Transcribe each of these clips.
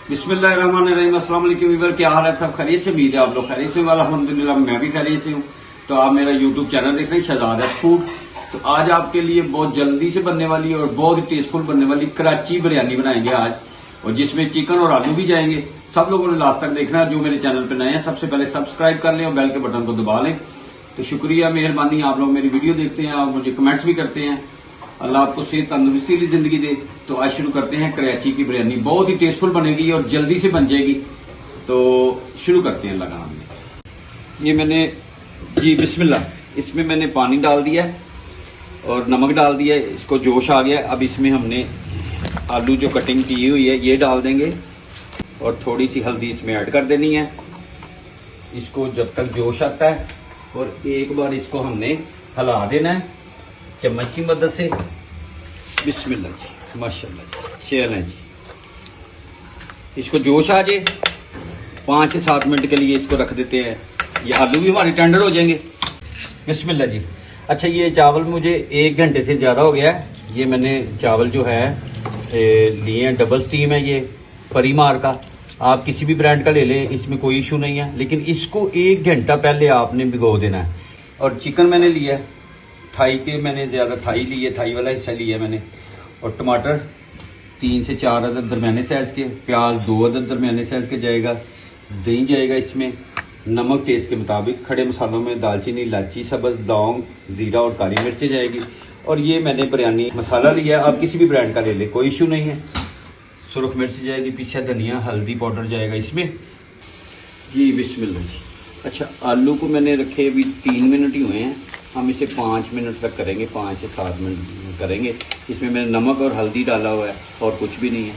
बिस्मिल्लाहिर्रहमानिर्रहीम। अस्सलाम वालेकुम व्यूअर, क्या हाल है? सब खैरियत से? उम्मीद है आप लोग खैरियत से। अल्हम्दुलिल्लाह मैं भी खैरियत से हूँ। तो आप मेरा यूट्यूब चैनल देख रहे हैं शहजाद फूड। तो आज आपके लिए बहुत जल्दी से बनने वाली और बहुत टेस्टफुल बनने वाली कराची बिरयानी बनाएंगे आज, और जिसमें चिकन और आलू भी जाएंगे। सब लोगों ने लास्ट तक देखना है। जो मेरे चैनल पर नए हैं सबसे पहले सब्सक्राइब कर लें और बेल के बटन को दबा लें। तो शुक्रिया, मेहरबानी। आप लोग मेरी वीडियो देखते हैं, आप मुझे कमेंट्स भी करते हैं। अल्लाह आपको सेहत तंदुरुस्ती की जिंदगी दे। तो आज शुरू करते हैं कराची की बिरयानी। बहुत ही टेस्टफुल बनेगी और जल्दी से बन जाएगी। तो शुरू करते हैं लगाना में। ये मैंने जी बिस्मिल्लाह, इसमें मैंने पानी डाल दिया है और नमक डाल दिया है। इसको जोश आ गया। अब इसमें हमने आलू जो कटिंग की हुई है ये डाल देंगे और थोड़ी सी हल्दी इसमें ऐड कर देनी है। इसको जब तक जोश आता है, और एक बार इसको हमने हिला देना है चम्मच की मदद से। बिस्मिल्लाह जी, माशाल्लाह जी, चलें जी। इसको जोश आ जाए 5 से 7 मिनट के लिए इसको रख देते हैं। ये आलू भी हमारे टेंडर हो जाएंगे। बिस्मिल्लाह जी। अच्छा, ये चावल मुझे 1 घंटे से ज़्यादा हो गया है। ये मैंने चावल जो है लिए हैं, डबल स्टीम है ये, परिमार का। आप किसी भी ब्रांड का ले लें, इसमें कोई इशू नहीं है, लेकिन इसको 1 घंटा पहले आपने भिगो देना है। और चिकन मैंने लिया है थाई के, मैंने ज़्यादा थाई ली है, थाई वाला हिस्सा लिया है मैंने। और टमाटर 3 से 4 अदद दरमियाने साइज़ के, प्याज 2 अदद दरमियाने साइज़ के जाएगा, दही जाएगा इसमें, नमक टेस्ट के मुताबिक, खड़े मसालों में दालचीनी, इलायची, सब्ज़, लौंग, ज़ीरा और काली मिर्चें जाएगी। और ये मैंने बिरयानी मसाला लिया है, आप किसी भी ब्रांड का ले लें, कोई इशू नहीं है। सुरख मिर्च जाएगी, पीछे धनिया, हल्दी पाउडर जाएगा इसमें जी। बिस्मिल्लाह जी। अच्छा, आलू को मैंने रखे अभी 3 मिनट ही हुए हैं। हम इसे 5 मिनट तक करेंगे, 5 से 7 मिनट करेंगे। इसमें मैंने नमक और हल्दी डाला हुआ है और कुछ भी नहीं है।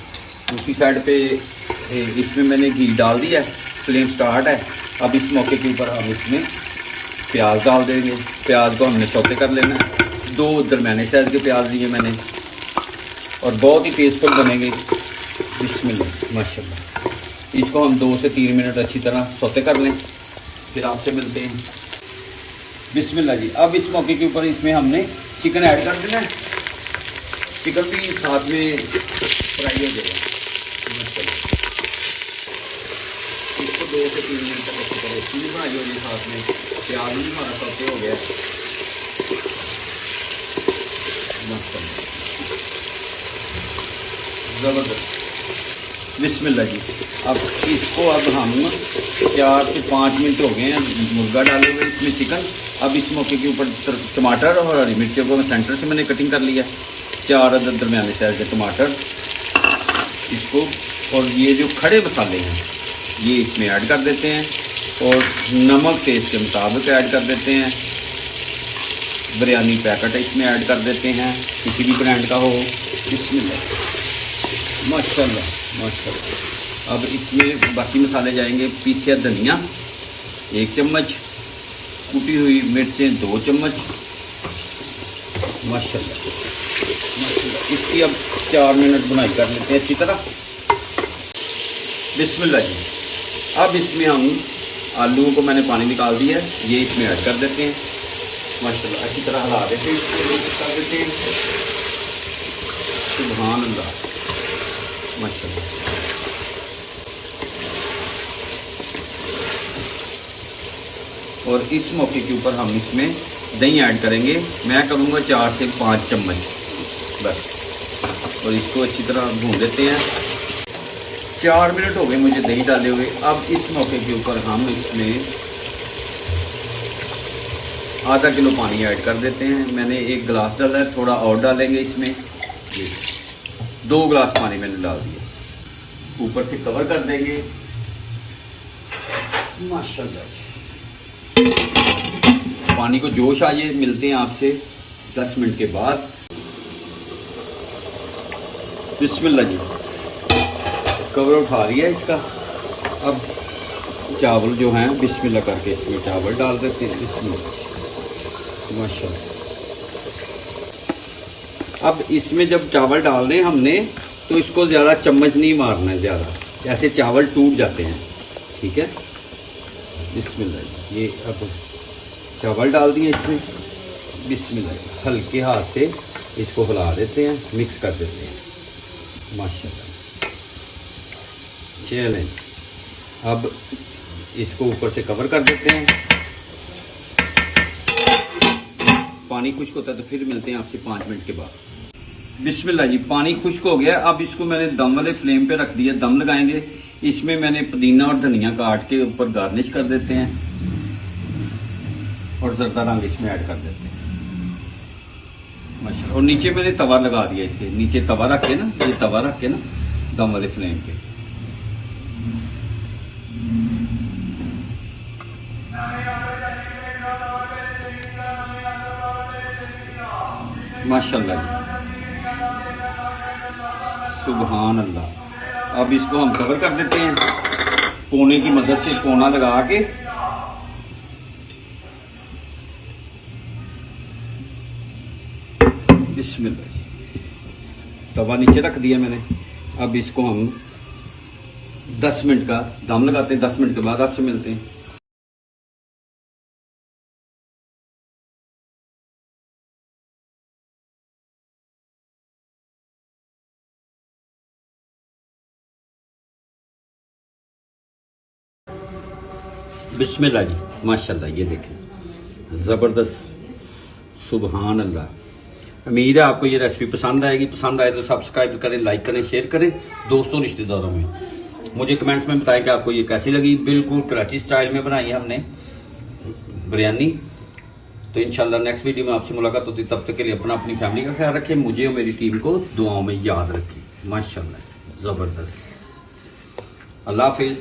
दूसरी साइड पे इसमें मैंने घी डाल दिया है, फ्लेम स्टार्ट है। अब इस मौके के ऊपर हम इसमें प्याज डाल देंगे। प्याज को हमने सौते कर लेना है। 2 दरमियाने साइज़ के प्याज लिए मैंने, और बहुत ही टेस्टफुल बनेंगे। बिस्मिल्लाह, माशाल्लाह। इसको हम 2 से 3 मिनट अच्छी तरह सौते कर लें, फिर आपसे मिलते हैं। बिस्मिल्लाह जी। अब इस मौके के ऊपर इसमें हमने चिकन ऐड कर देना है। चिकन भी साथ में फ्राई हो जाएगा। इसको 2 से 3 मिनट तक अच्छी तरह इसकी भी फ्राई हो जाए, साथ में प्याज भी हमारा सौते हो गया। ज़बरदस्त। बिस्मिल्लाह जी। अब इसको हम 4 से 5 मिनट हो गए हैं मुर्गा डाले हुए इसमें चिकन। अब इस मौके के ऊपर टमाटर और हरी मिर्चों को सेंटर से मैंने कटिंग कर लिया, 4 अदद दरमियाने साइज़ के टमाटर इसको। और ये जो खड़े मसाले हैं ये इसमें ऐड कर देते हैं, और नमक टेस्ट के मुताबिक ऐड कर देते हैं। बिरयानी पैकेट इसमें ऐड कर देते हैं, किसी भी ब्रांड का हो। बिस्मिल्लाह, माशाल्लाह माशाल्लाह। अब इसमें बाकी मसाले जाएंगे। पीसा धनिया 1 चम्मच, कुटी हुई मिर्चें 2 चम्मच, माशाल्लाह माशाल्लाह। इसकी अब 4 मिनट बुनाई कर लेते हैं अच्छी तरह। बिस्मिल्लाह जी। अब इसमें हम आलूओं को मैंने पानी निकाल दिया है, ये इसमें ऐड कर देते हैं। माशाल्लाह अच्छी तरह हिला देते हैं, कर देते हैं। सुभान अल्लाह, माशाल्लाह। और इस मौके के ऊपर हम इसमें दही ऐड करेंगे। मैं करूँगा 4 से 5 चम्मच बस। और इसको अच्छी तरह भून देते हैं। 4 मिनट हो गए मुझे दही डाले हुए। अब इस मौके के ऊपर हम इसमें आधा किलो पानी ऐड कर देते हैं। मैंने 1 गिलास डाला है, थोड़ा और डालेंगे इसमें। 2 गिलास पानी मैंने डाल दिया। ऊपर से कवर कर देंगे। माशाल्लाह, पानी को जोश आ जाए। मिलते हैं आपसे 10 मिनट के बाद। बिस्मिल्लाह जी। कवर उठा लिया इसका। अब चावल जो हैं बिस्मिल्लाह करके इसमें चावल डाल देते हैं। बिस्मिल्लाह, माशाल्लाह। अब इसमें जब चावल डालने हमने, तो इसको ज़्यादा चम्मच नहीं मारना है, ज़्यादा ऐसे चावल टूट जाते हैं, ठीक है। बिस्मिल्लाह। ये अब चावल डाल दिए इसमें। बिस्मिल्लाह, हल्के हाथ से इसको हिला देते हैं, मिक्स कर देते हैं। माशाल्लाह चलें, अब इसको ऊपर से कवर कर देते हैं। पानी खुश्क होता है तो फिर मिलते हैं आपसे 5 मिनट के बाद। बिस्मिल्लाह जी, पानी खुश्क हो गया। अब इसको मैंने दम वाले फ्लेम पे रख दिया, दम लगाएंगे। इसमें मैंने पुदीना और धनिया काट के ऊपर गार्निश कर देते हैं और जरदा रंग इसमें ऐड कर देते हैं माशाल्लाह। और नीचे मैंने तवा लगा दिया, इसके नीचे तवा रख के ना, ये तवा रख के ना दम वाले फ्लेम पे। माशाल्लाह जी, सुभान अल्लाह। अब इसको हम कवर कर देते हैं कोने की मदद से, कोना लगा के। बिस्मिल्लाह जी, तवा नीचे रख दिया मैंने। अब इसको हम 10 मिनट का दम लगाते हैं। 10 मिनट के बाद आपसे मिलते हैं। बिस्मिल्लाह जी, माशाल्लाह, ये देखें ज़बरदस्त, सुभान अल्लाह। उम्मीद है आपको ये रेसिपी पसंद आएगी। पसंद आए तो सब्सक्राइब करें, लाइक करें, शेयर करें दोस्तों रिश्तेदारों में। मुझे कमेंट्स में बताएं कि आपको ये कैसी लगी। बिल्कुल कराची स्टाइल में बनाई है हमने बिरयानी। तो इंशाल्लाह नेक्स्ट वीडियो में आपसे मुलाकात होती है। तब तक के लिए अपनी फैमिली का ख्याल रखें, मुझे और मेरी टीम को दुआओं में याद रखें। माशाल्लाह, ज़बरदस्त। अल्लाह हाफिज़।